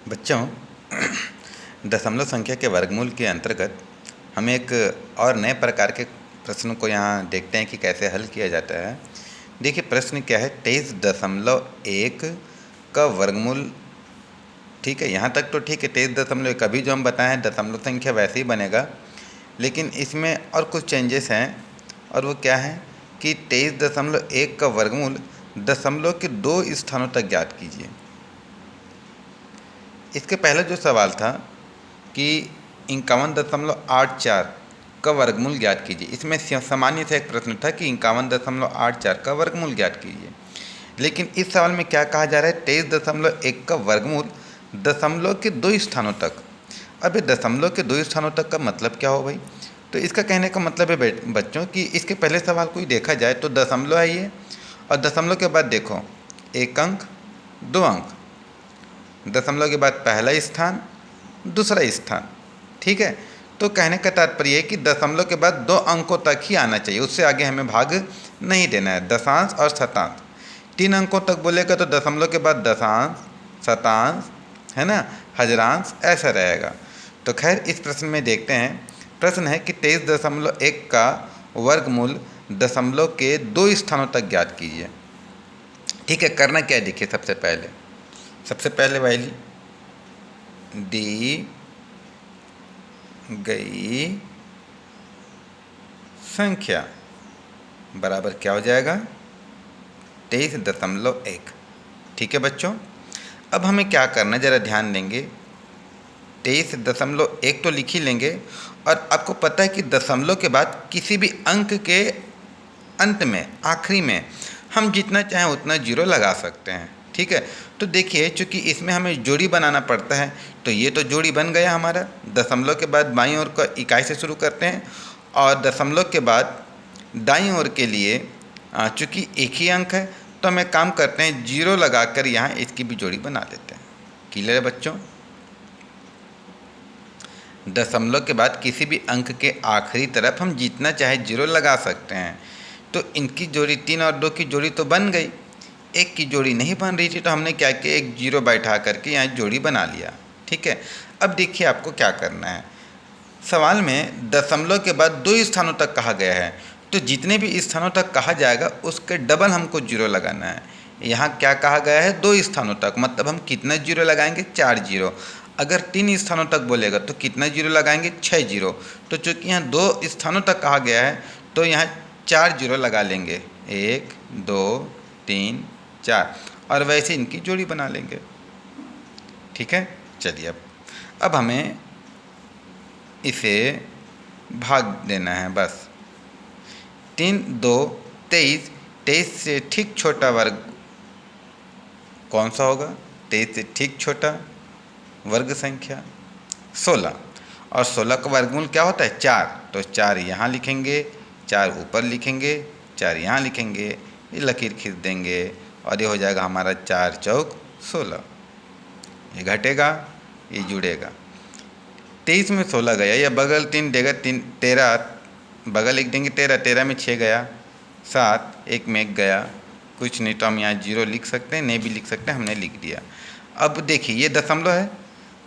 बच्चों, दशमलव संख्या के वर्गमूल के अंतर्गत हम एक और नए प्रकार के प्रश्न को यहाँ देखते हैं कि कैसे हल किया जाता है। देखिए प्रश्न क्या है, 23.1 का वर्गमूल। ठीक है, यहाँ तक तो ठीक है। 23.1 अभी जो हम बताएं दशमलव संख्या वैसे ही बनेगा, लेकिन इसमें और कुछ चेंजेस हैं। और वो क्या है कि 23.1 का वर्गमूल दशमलव के 2 स्थानों तक ज्ञात कीजिए। इसके पहले जो सवाल था कि 51.84 का वर्गमूल ज्ञात कीजिए, इसमें सामान्य से एक प्रश्न था कि 51.84 का वर्गमूल ज्ञात कीजिए। लेकिन इस सवाल में क्या कहा जा रहा है, 23.1 का वर्गमूल दशमलव के 2 स्थानों तक। अब ये दशमलव के 2 स्थानों तक का मतलब क्या हो भाई? तो इसका कहने का मतलब है बच्चों कि इसके पहले सवाल को ही देखा जाए तो दशमलव है ये, और दशमलव के बाद देखो 1 अंक 2 अंक, दशमलव के बाद पहला स्थान दूसरा स्थान। ठीक है, तो कहने का तात्पर्य है कि दशमलव के बाद 2 अंकों तक ही आना चाहिए, उससे आगे हमें भाग नहीं देना है। दशांश और शतांश 3 अंकों तक बोलेगा तो दशमलव के बाद दशांश शतांश है ना, हजारांश ऐसा रहेगा। तो खैर इस प्रश्न में देखते हैं। प्रश्न है कि 23.1 का वर्गमूल दशमलव के 2 स्थानों तक ज्ञात कीजिए। ठीक है, करना क्या है देखिए, सबसे पहले वाली दी गई संख्या बराबर क्या हो जाएगा, 23.1। ठीक है बच्चों, अब हमें क्या करना है ज़रा ध्यान देंगे। 23.1 तो लिख ही लेंगे, और आपको पता है कि दशमलव के बाद किसी भी अंक के अंत में आखिरी में हम जितना चाहें उतना जीरो लगा सकते हैं। ठीक है, तो देखिए चूँकि इसमें हमें जोड़ी बनाना पड़ता है, तो ये तो जोड़ी बन गया हमारा। दशमलव के बाद बाईं ओर का इकाई से शुरू करते हैं, और दशमलव के बाद दाईं ओर के लिए चूँकि एक ही अंक है तो हम एक काम करते हैं, जीरो लगाकर यहाँ इसकी भी जोड़ी बना देते हैं। क्लियर है बच्चों? दशमलव के बाद किसी भी अंक के आखिरी तरफ हम जितना चाहे जीरो लगा सकते हैं। तो इनकी जोड़ी 3 और 2 की जोड़ी तो बन गई, एक की जोड़ी नहीं बन रही थी, तो हमने क्या किया, एक जीरो बैठा करके यहाँ जोड़ी बना लिया। ठीक है, अब देखिए आपको क्या करना है। सवाल में दशमलव के बाद 2 स्थानों तक कहा गया है, तो जितने भी स्थानों तक कहा जाएगा उसके डबल हमको जीरो लगाना है। यहाँ क्या कहा गया है, 2 स्थानों तक, मतलब हम कितना जीरो लगाएंगे, 4 जीरो। अगर 3 स्थानों तक बोलेगा तो कितना जीरो लगाएंगे, 6 जीरो। तो चूँकि यहाँ 2 स्थानों तक कहा गया है तो यहाँ 4 जीरो लगा लेंगे, 1 2 3 4, और वैसे इनकी जोड़ी बना लेंगे। ठीक है, चलिए अब हमें इसे भाग देना है बस। 3 2 23, 23 से ठीक छोटा वर्ग कौन सा होगा, 23 से ठीक छोटा वर्ग संख्या 16, और 16 का वर्गमूल क्या होता है, 4। तो 4 यहाँ लिखेंगे, 4 ऊपर लिखेंगे, 4 यहाँ लिखेंगे, ये लकीर खींच देंगे, और ये हो जाएगा हमारा 4 चौक 16। ये घटेगा, ये जुड़ेगा। 23 में 16 गया, या बगल 3 देगा, 3 13, बगल लिख देंगे 13, 13 में 6 गया, 7 1 में 1 गया, कुछ नहीं तो हम यहाँ जीरो लिख सकते हैं, नहीं भी लिख सकते हैं, हमने लिख दिया। अब देखिए ये दशमलव है,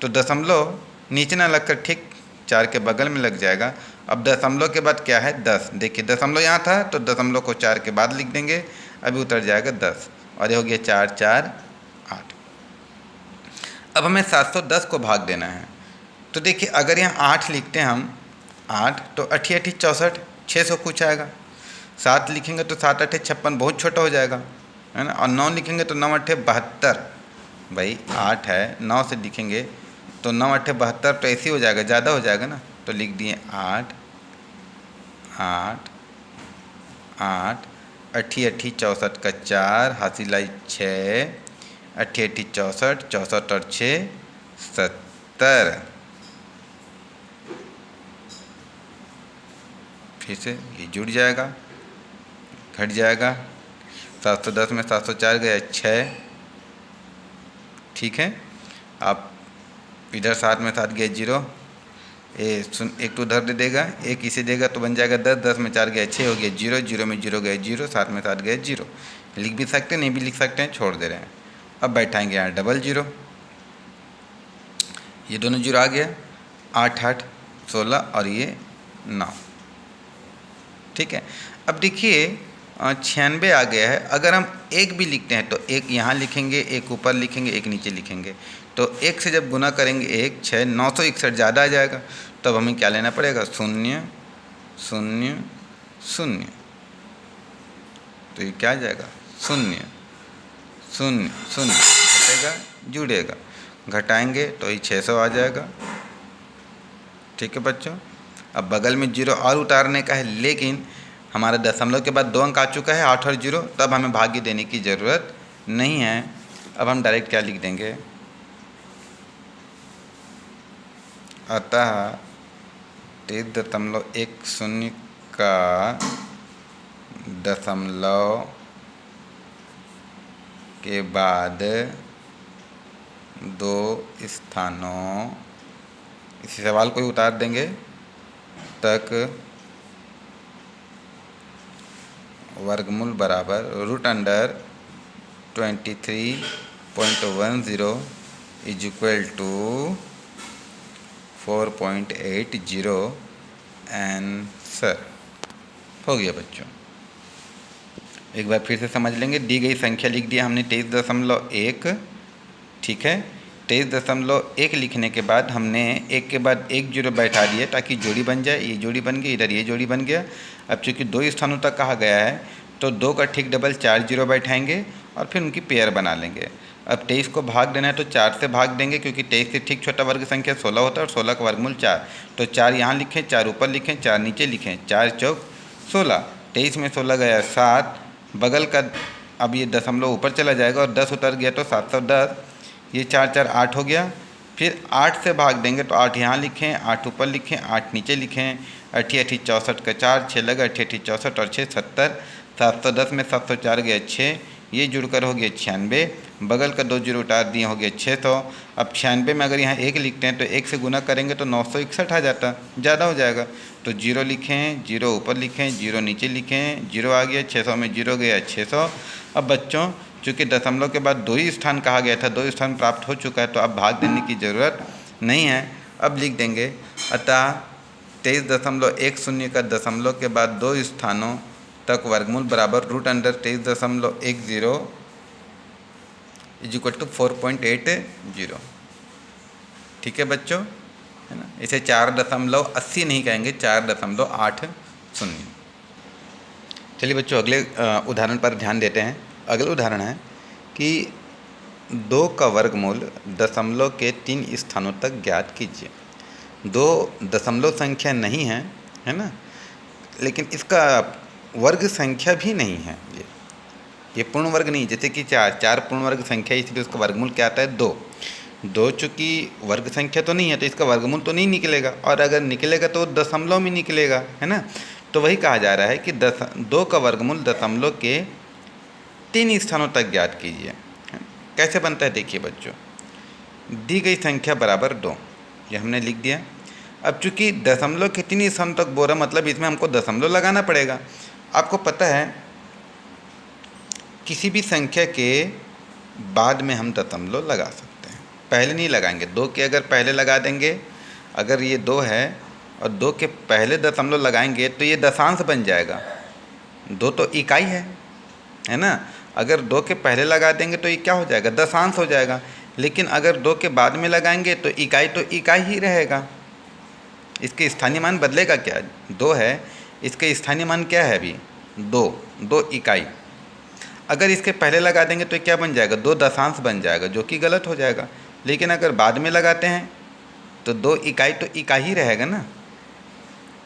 तो दशमलव नीचे ना लगकर ठीक 4 के बगल में लग जाएगा। अब दशमलव के बाद क्या है, 10। देखिए दशमलव यहाँ था तो दशमलव को 4 के बाद लिख देंगे, अभी उतर जाएगा 10, और ये हो गया 4 4 8। अब हमें 710 को भाग देना है। तो देखिए अगर यहाँ 8 लिखते हैं हम, 8 तो 8 8 64, 600 कुछ आएगा। 7 लिखेंगे तो 7 8 56, बहुत छोटा हो जाएगा, है ना। और 9 लिखेंगे तो 9 8 72। भाई 8 है, 9 से लिखेंगे तो 9 8 72, तो ऐसे हो जाएगा, ज़्यादा हो जाएगा ना। तो लिख दिए 8 8 8, 8 8 64 का 4, हासिल आई 6, 8 8 64, 64 और 6 70। फिर से ये जुड़ जाएगा, घट जाएगा। 710 में 704 गया 6। ठीक है, आप इधर 7 में 7 गया 0, एक तो उधर दे देगा, एक इसे देगा तो बन जाएगा 10, 10 में 4 गया 6, हो गया 0, 0 में 0 गया 0, 7 में 7 गया 0। लिख भी सकते हैं, नहीं भी लिख सकते हैं, छोड़ दे रहे हैं। अब बैठाएंगे यहाँ डबल 0, ये दोनों जीरो आ गया, 8 8 16 और ये 9। ठीक है, अब देखिए 96 आ गया है। अगर हम एक भी लिखते हैं तो एक यहाँ लिखेंगे, एक ऊपर लिखेंगे, एक नीचे लिखेंगे। तो एक से जब गुना करेंगे एक 6, 961 ज़्यादा आ जाएगा। तब हमें क्या लेना पड़ेगा, 0 0 0। तो ये क्या आ जाएगा, 0 0 0, घटेगा जुड़ेगा, घटाएंगे तो ये 600 आ जाएगा। ठीक है बच्चों, अब बगल में जीरो और उतारने का है, लेकिन हमारे दशमलव के बाद 2 अंक आ चुका है 8 और 0, तब हमें भाग्य देने की ज़रूरत नहीं है। अब हम डायरेक्ट क्या लिख देंगे, अतः 23.10 का दशमलव के बाद 2 स्थानों, इसी सवाल को ही उतार देंगे, तक वर्गमूल बराबर √23.10 इज इक्वल टू 4.80 आंसर हो गया बच्चों। एक बार फिर से समझ लेंगे, दी गई संख्या लिख दिया हमने 23.1। ठीक है, 23.1 लिखने के बाद हमने एक के बाद एक जीरो बैठा दिए ताकि जोड़ी बन जाए। ये जोड़ी बन गई, इधर ये जोड़ी बन गया। अब चूँकि 2 स्थानों तक कहा गया है तो 2 का ठीक डबल 4 जीरो बैठाएंगे और फिर उनकी पेयर बना लेंगे। अब 23 को भाग देना है तो 4 से भाग देंगे, क्योंकि 23 से ठीक छोटा वर्ग संख्या 16 होता है और 16 का वर्गमूल 4। तो 4 यहाँ लिखें, 4 ऊपर लिखें, 4 नीचे लिखें, 4 चौक 16। 23 में 16 गया 7, बगल का अब ये दशमलव ऊपर चला जाएगा और 10 उतर गया तो 710। ये 4 4 8 हो गया। फिर 8 से भाग देंगे तो 8 यहाँ लिखें, 8 ऊपर लिखें, 8 नीचे लिखें, 8 8 64 का 4, 6 लगा, 8 8 64 और 6 70। 710 में 704 गया 6, ये जुड़कर हो गया 96। बगल का 2 जीरो उतार दिए, हो गया 600। अब 96 में अगर यहाँ 1 लिखते हैं तो 1 से गुना करेंगे तो 961 आ जाता, ज़्यादा हो जाएगा। तो 0 लिखें, 0 ऊपर लिखें, 0 नीचे लिखें, 0 आ गया। 600 में 0 गया 600। अब बच्चों चूँकि दशमलव के बाद 2 ही स्थान कहा गया था, 2 स्थान प्राप्त हो चुका है, तो अब भाग देने की ज़रूरत नहीं है। अब लिख देंगे, अतः 23.10 का दशमलव के बाद 2 स्थानों तक वर्गमूल बराबर √23.10 इज इक्वल टू 4.80। ठीक है बच्चों, है ना। इसे 4.80 नहीं कहेंगे, 4.80। चलिए बच्चों अगले उदाहरण पर ध्यान देते हैं। अगला उदाहरण है कि 2 का वर्गमूल दशमलव के 3 स्थानों तक ज्ञात कीजिए। 2 दशमलव संख्या नहीं है, है ना, लेकिन इसका वर्ग संख्या भी नहीं है। ये पूर्ण वर्ग नहीं, जैसे कि 4 पूर्ण वर्ग संख्या, इसलिए उसका वर्गमूल क्या आता है 2। 2 चूँकि वर्ग संख्या तो नहीं है तो इसका वर्गमूल तो नहीं निकलेगा, और अगर निकलेगा तो दशमलव में निकलेगा, है ना। तो वही कहा जा रहा है कि 2 का वर्गमूल दशमलव के 3 स्थानों तक ज्ञात कीजिए। कैसे बनता है देखिए बच्चों, दी गई संख्या बराबर 2, ये हमने लिख दिया। अब चूँकि दशमलव के 3 स्थानों तक बोल रहा, मतलब इसमें हमको दशमलव लगाना पड़ेगा। आपको पता है किसी भी संख्या के बाद में हम दशमलव लगा सकते हैं, पहले नहीं लगाएंगे। 2 के अगर पहले लगा देंगे, अगर ये 2 है और 2 के पहले दशमलव लगाएंगे तो ये दशांश बन जाएगा। 2 तो इकाई है ना। अगर 2 के पहले लगा देंगे तो ये क्या हो जाएगा, दशांश हो जाएगा। लेकिन अगर 2 के बाद में लगाएंगे तो इकाई ही रहेगा। इसके स्थानीय मान बदलेगा क्या, 2 है, इसके स्थानीय मान क्या है अभी 2 इकाई। अगर इसके पहले लगा देंगे तो क्या बन जाएगा, 2 दशांश बन जाएगा, जो कि गलत हो जाएगा। लेकिन अगर बाद में लगाते हैं तो 2 इकाई तो इकाई ही रहेगा ना।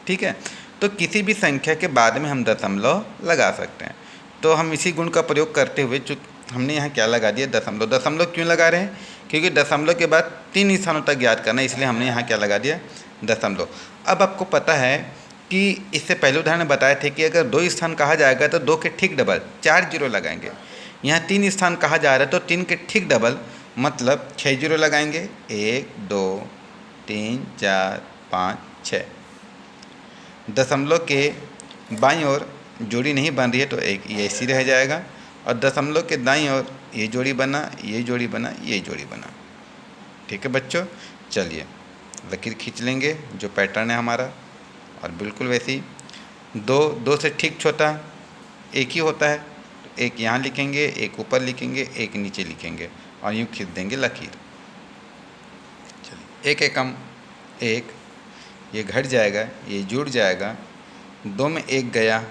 ठीक है, तो किसी भी संख्या के बाद में हम दशमलव लगा सकते हैं। तो हम इसी गुण का प्रयोग करते हुए हमने यहाँ क्या लगा दिया, दशमलव। दशमलव क्यों लगा रहे हैं, क्योंकि दशमलव के बाद 3 स्थानों तक ज्ञात करना है, इसलिए हमने यहाँ क्या लगा दिया, दशमलव। अब आपको पता है कि इससे पहले उदाहरण में बताए थे कि अगर 2 स्थान कहा जाएगा तो 2 के ठीक डबल 4 जीरो लगाएंगे। यहाँ 3 स्थान कहा जा रहा है तो 3 के ठीक डबल मतलब 6 जीरो लगाएंगे, 1 2 3 4 5 6। दशमलव के बाईं ओर जोड़ी नहीं बन रही है तो एक ये ऐसी रह जाएगा, और दशमलव के दाईं ओर ये जोड़ी बना, ये जोड़ी बना, ये जोड़ी बना। ठीक है बच्चों, चलिए लकीर खींच लेंगे जो पैटर्न है हमारा, और बिल्कुल वैसे ही दो से ठीक छोटा एक ही होता है, तो एक यहाँ लिखेंगे, एक ऊपर लिखेंगे, एक नीचे लिखेंगे और यूँ खींच देंगे लकीर। चलिए एक एकम एक, ये घट जाएगा, ये जुड़ जाएगा, 2 में 1 गया,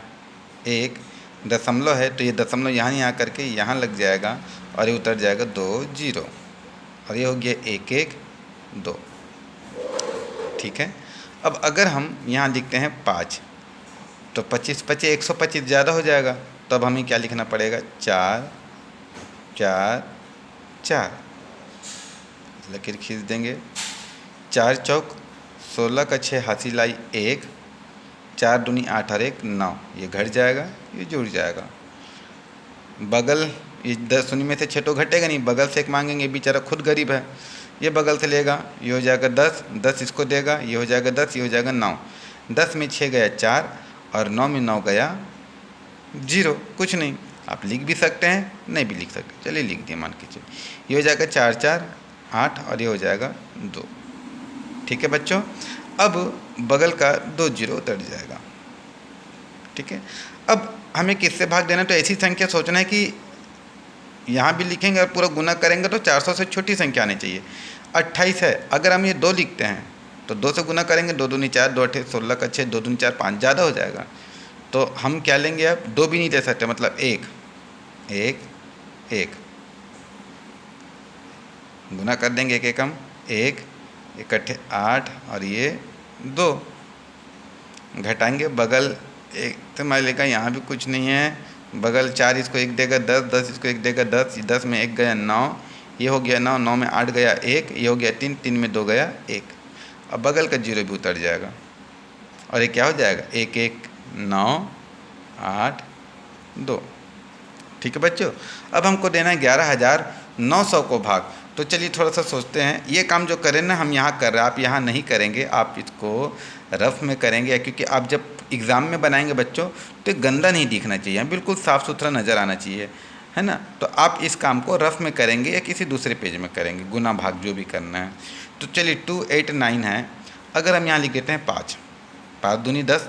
1 दशमलव है तो ये दशमलव यहाँ करके यहाँ लग जाएगा और ये उतर जाएगा 2 0, और ये हो गया 1 1 2। ठीक है, अब अगर हम यहाँ लिखते हैं 5 तो 25 25 125 ज़्यादा हो जाएगा, तो अब हमें क्या लिखना पड़ेगा, 4 4 4। लकीर खींच देंगे, 4 चौक 16 का 6 हासिल आई 1, 4 दूनी 8 और 1 9, ये घट जाएगा, ये जुड़ जाएगा। बगल ये 10 में से 6 तो घटेगा नहीं, बगल से एक मांगेंगे, बेचारा खुद गरीब है, ये बगल से लेगा, ये हो जाएगा 10 10 इसको देगा, ये हो जाएगा 10, ये हो जाएगा 9, 10 में 6 गया 4 और 9 में 9 गया 0, कुछ नहीं। आप लिख भी सकते हैं, नहीं भी लिख सकते, चलिए लिख दिए मान के चलिए, ये हो जाएगा 4 4 8 और ये हो जाएगा 2। ठीक है बच्चों, अब बगल का 2 0 उतर जाएगा। ठीक है, अब हमें किससे भाग देना, तो ऐसी संख्या सोचना है कि यहाँ भी लिखेंगे और पूरा गुना करेंगे तो 400 से छोटी संख्या आनी चाहिए। 28 है, अगर हम ये 2 लिखते हैं तो 2 से गुना करेंगे, 2 दूनी 4 2 8 16 का 6 2 दूनी 4 5, ज़्यादा हो जाएगा, तो हम क्या लेंगे, अब 2 भी नहीं दे सकते, मतलब 1 1 1 गुना कर देंगे, एक एकम 1 इकट्ठे 8 और ये 2, घटाएंगे बगल एक तो मान लेगा, यहाँ भी कुछ नहीं है, बगल 4 इसको 1 देगा 10 10 इसको 1 देगा 10, 10 में 1 गया 9, ये हो गया 9 9 में 8 गया 1, ये हो गया 3 3 में 2 गया 1। अब बगल का 0 भी उतर जाएगा और ये क्या हो जाएगा, 1 1 9 8 2। ठीक है बच्चों, अब हमको देना है 11,900 को भाग, तो चलिए थोड़ा सा सोचते हैं। ये काम जो करें ना हम यहाँ कर रहे हैं, आप यहाँ नहीं करेंगे, आप इसको रफ में करेंगे, क्योंकि आप जब एग्ज़ाम में बनाएंगे बच्चों तो गंदा नहीं दिखना चाहिए, बिल्कुल साफ़ सुथरा नज़र आना चाहिए, है ना। तो आप इस काम को रफ में करेंगे या किसी दूसरे पेज में करेंगे, गुना भाग जो भी करना है। तो चलिए 2 8 9 है, अगर हम यहाँ लिख देते हैं 5 5 दूनी 10,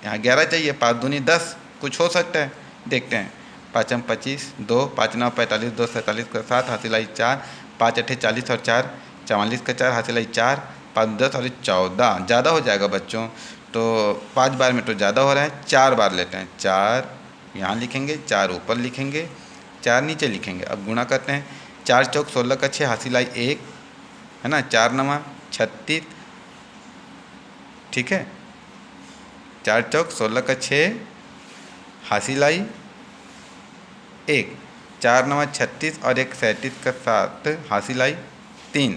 यहाँ 11 चाहिए, 5 दूनी 10, कुछ हो सकता है, देखते हैं। 5 हम 25 2 5 9 45 2 47 का 7 हासिल आई 4, 5 8 40 और 4 44 का 4 हासिल आई 4, 5 10 और 14, ज़्यादा हो जाएगा बच्चों, तो 5 बार में तो ज़्यादा हो रहा है, 4 बार लेते हैं, 4 यहाँ लिखेंगे, 4 ऊपर लिखेंगे, 4 नीचे लिखेंगे। अब गुणा करते हैं, 4 चौक 16 का 6 हासिल आई 1, है ना, 4 9 36। ठीक है, 4 चौक 16 का 6 हासिल आई 1, 4 9 36 और 1 37 का 7 हासिल आई 3,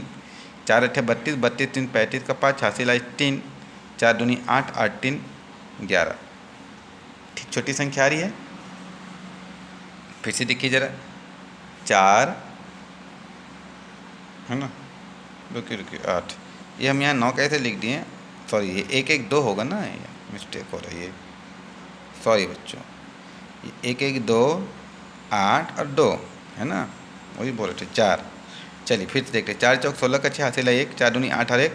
4 8 32 32 3 35 का 5 हासिल आई 3, 4 दूनी 8 8 3 11। ठीक, छोटी संख्या आ रही है, फिर से देखिए ज़रा, 4 है ना, रुकिए 8, ये हम यहाँ 9 कैसे लिख दिए, सॉरी ये 1 1 2 होगा ना, ये मिस्टेक हो रही है, सॉरी बच्चों, ये 1 1 2 8 और 2 है ना, वही बोल रहे थे 4। चलिए फिर से देखते हैं, 4 चौक 16 का 6 हासिल आई 1, 4 दूनी 8 और 1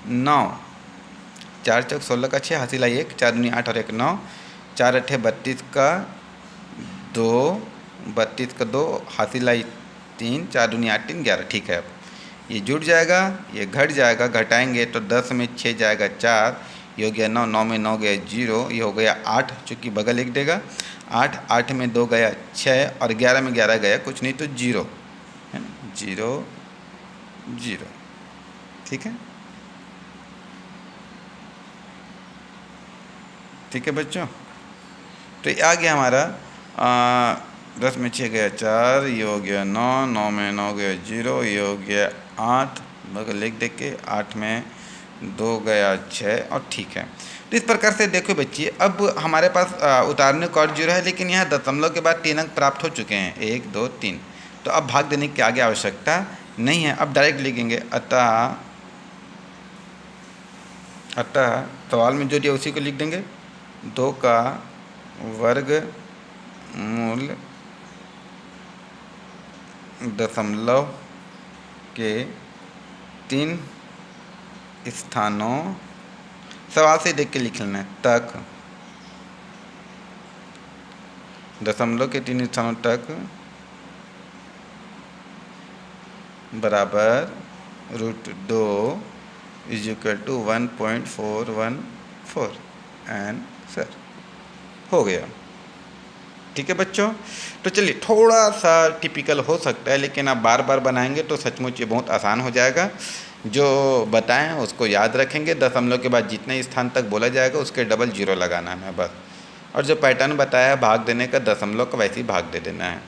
9, 4 चौक 16 का 6 हासिल आई 1, 4 दूनी 8 और 1 9, 4 अट्ठे 32 का 2 32 का 2 हासिल आई 3, 4 दूनी 8 3 11। ठीक है, अब ये जुड़ जाएगा, ये घट जाएगा, घटाएंगे तो 10 में 6 जाएगा 4, ये हो गया 9 9 में 9 गया 0, ये हो गया 8, चूँकि बगल लिख देगा 8 8 में 2 गया 6 और 11 में 11 गया कुछ नहीं तो 0, है ना, 0 0। ठीक है, ठीक है बच्चों, तो ये आ गया हमारा 10 में 6 गया 4, ये हो गया 9 9 में 9 गया 0, ये हो गया 8, बगल लिख देख के 8 में 2 गया 6 और ठीक है। तो इस प्रकार से देखो बच्चिए, अब हमारे पास उतारने का और 0 है, लेकिन यहाँ दशमलव के बाद 3 अंक प्राप्त हो चुके हैं, 1 2 3, तो अब भाग देने की आगे आवश्यकता नहीं है, अब डायरेक्ट लिखेंगे। अतः सवाल में जो दिया उसी को लिख देंगे, 2 का वर्ग मूल दशमलव के 3 स्थानों, सवाल से देख के लिख लेना है, तक, दशमलव के 3 स्थानों तक बराबर √2 = 1.414 आंसर हो गया। ठीक है बच्चों, तो चलिए थोड़ा सा टिपिकल हो सकता है, लेकिन आप बार बार बनाएंगे तो सचमुच ये बहुत आसान हो जाएगा। जो बताएं उसको याद रखेंगे, दशमलव के बाद जितने स्थान तक बोला जाएगा उसके डबल 0 लगाना है बस। और जो पैटर्न बताया है भाग देने का, दशमलव का वैसे ही भाग दे देना है।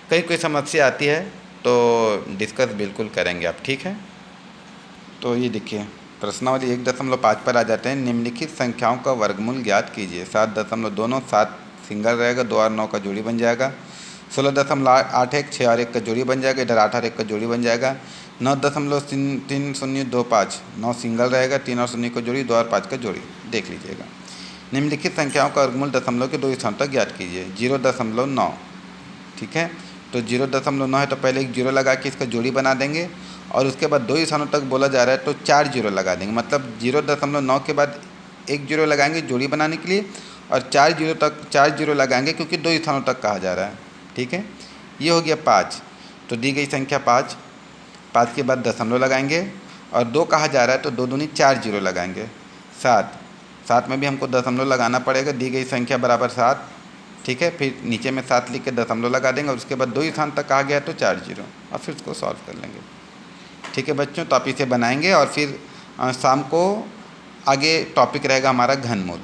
कहीं कोई समस्या आती है तो डिस्कस बिल्कुल करेंगे आप, ठीक है। तो ये देखिए प्रश्नावली 1.5 पर आ जाते हैं। निम्नलिखित संख्याओं का वर्गमूल ज्ञात कीजिए। 7.29, 7 सिंगल रहेगा, 2 और 9 का जोड़ी बन जाएगा। 16.81, 6 और 1 का जोड़ी बन जाएगा, इधर 8 और 1 का जोड़ी बन जाएगा। 9.3025, 9 सिंगल रहेगा, 3 और 0 का जोड़ी, 2 और 5 का जोड़ी, देख लीजिएगा। निम्नलिखित संख्याओं का वर्गमूल दशमलव के 2 स्थानों तक ज्ञात कीजिए। 0.9, ठीक है, तो 0.9 है तो पहले एक 0 लगा के इसका जोड़ी बना देंगे, और उसके बाद 2 स्थानों तक बोला जा रहा है तो 4 0 लगा देंगे। मतलब 0.9 के बाद एक 0 लगाएंगे जोड़ी बनाने के लिए, और 4 0 लगाएंगे क्योंकि 2 स्थानों तक कहा जा रहा है। ठीक है, ये हो गया 5, तो दी गई संख्या 5। 5 के बाद दशमलव लगाएंगे, और 2 कहा जा रहा है तो 2 दूनी 4 0 लगाएंगे। 7 में भी हमको दशमलव लगाना पड़ेगा, दी गई संख्या बराबर 7। ठीक है, फिर नीचे में 7 लिख के दशमलव लगा देंगे, और उसके बाद 2 स्थान तक कहा गया तो 4 0, और फिर उसको सॉल्व कर लेंगे। ठीक है बच्चों, तो आप इसे बनाएंगे, और फिर शाम को आगे टॉपिक रहेगा हमारा घनमूल।